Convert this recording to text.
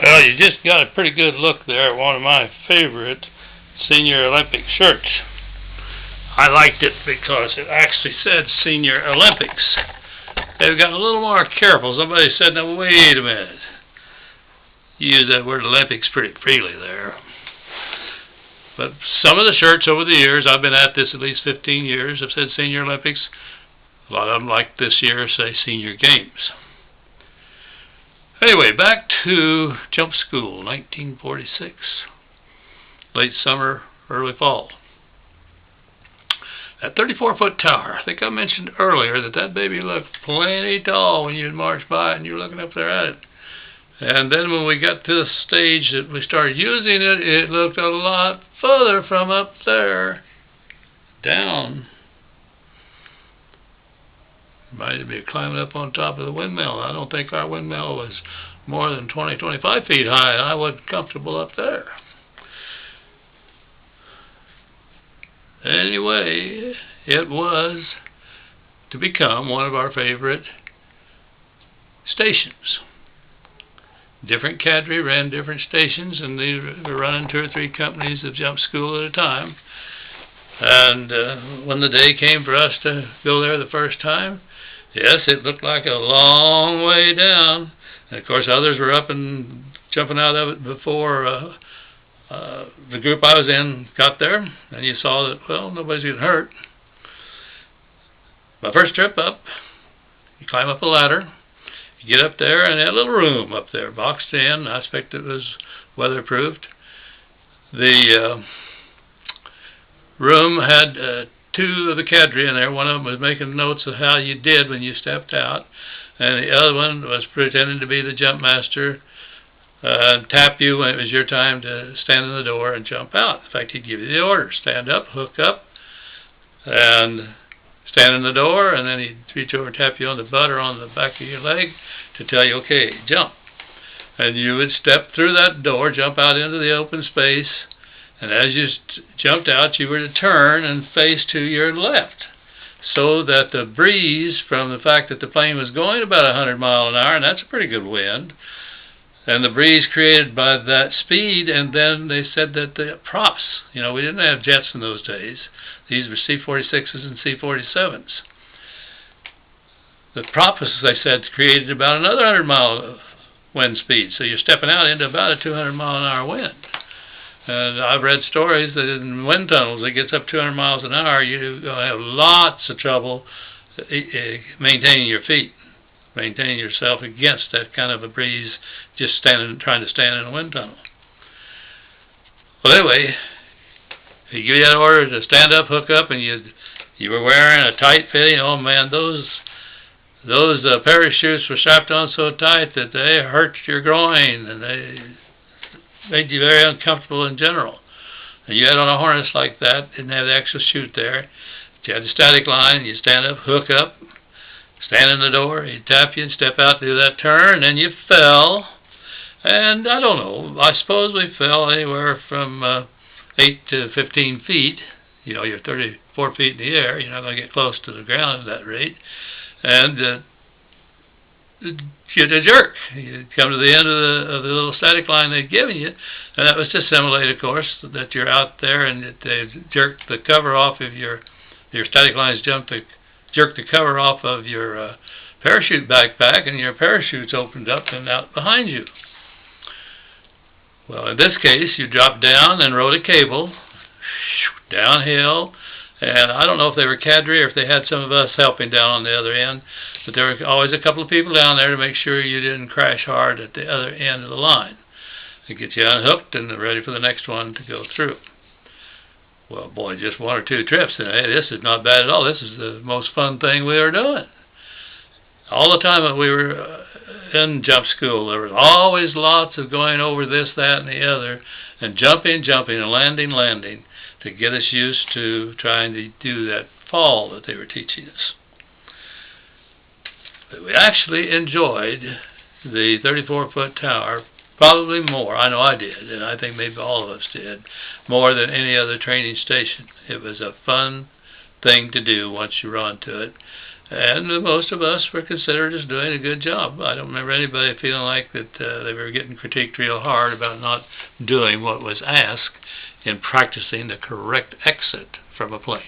Well, you just got a pretty good look there at one of my favorite Senior Olympic shirts. I liked it because it actually said Senior Olympics. They've gotten a little more careful. Somebody said, now wait a minute. You use that word Olympics pretty freely there. But some of the shirts over the years, I've been at this at least 15 years, have said Senior Olympics. A lot of them, like this year, say Senior Games. Anyway, back to jump school, 1946. Late summer, early fall. That 34-foot tower, I think I mentioned earlier that baby looked plenty tall when you'd march by and you're looking up there at it. And then when we got to the stage that we started using it, it looked a lot further from up there down. Might be climbing up on top of the windmill. I don't think our windmill was more than 20-25 feet high. I wasn't comfortable up there. Anyway, it was to become one of our favorite stations. Different cadre ran different stations, and they were running 2 or 3 companies of jump school at a time. And when the day came for us to go there the first time, yes, it looked like a long way down. And of course, others were up and jumping out of it before the group I was in got there. And you saw that, well, nobody's getting hurt. My first trip up, you climb up a ladder. You get up there, and that little room up there, boxed in. I expect it was weatherproofed. The room had 2 of the cadre in there. One of them was making notes of how you did when you stepped out, and the other one was pretending to be the jump master, tap you when it was your time to stand in the door and jump out. In fact, he'd give you the order: stand up, hook up, and stand in the door, and then he'd reach over and tap you on the butt or on the back of your leg to tell you, okay, jump. And you would step through that door, jump out into the open space, and as you jumped out, you were to turn and face to your left, so that the breeze from the fact that the plane was going about 100 miles an hour, and that's a pretty good wind, and the breeze created by that speed. And then they said that the props, we didn't have jets in those days. These were C-46s and C-47s. The props, as I said, created about another 100 mile wind speed. So you're stepping out into about a 200 mile an hour wind. And I've read stories that in wind tunnels, it gets up 200 miles an hour, you're going to have lots of trouble maintaining your feet, maintaining yourself against that kind of a breeze, just trying to stand in a wind tunnel. Well, anyway, he gave you that order to stand up, hook up, and you were wearing a tight fitting. Oh man, those parachutes were strapped on so tight that they hurt your groin, and they made you very uncomfortable in general. And you had on a harness like that, didn't have the extra chute there. You had the static line. You stand up, hook up, stand in the door. He'd tap you and step out, do that turn, and then you fell. And I don't know, I suppose we fell anywhere from 8 to 15 feet. You're 34 feet in the air. You're not going to get close to the ground at that rate. And you'd jerk. You'd come to the end of the little static line they'd given you, and that was to simulate, of course, that you're out there and that they jerked the cover off of your static lines, jerked the cover off of your parachute backpack, and your parachutes opened up and out behind you. Well, in this case, you dropped down and rode a cable downhill, and I don't know if they were cadre or if they had some of us helping down on the other end, but there were always a couple of people down there to make sure you didn't crash hard at the other end of the line. To get you unhooked and ready for the next one to go through. Well, boy, just 1 or 2 trips, and hey, this is not bad at all. This is the most fun thing we were doing. All the time that we were in jump school, there was always lots of going over this, that, and the other, and jumping, and landing, to get us used to trying to do that fall that they were teaching us. But we actually enjoyed the 34-foot tower probably more. I know I did, and I think maybe all of us did, more than any other training station. It was a fun thing to do once you were onto it. And most of us were considered as doing a good job. I don't remember anybody feeling like that they were getting critiqued real hard about not doing what was asked in practicing the correct exit from a plane.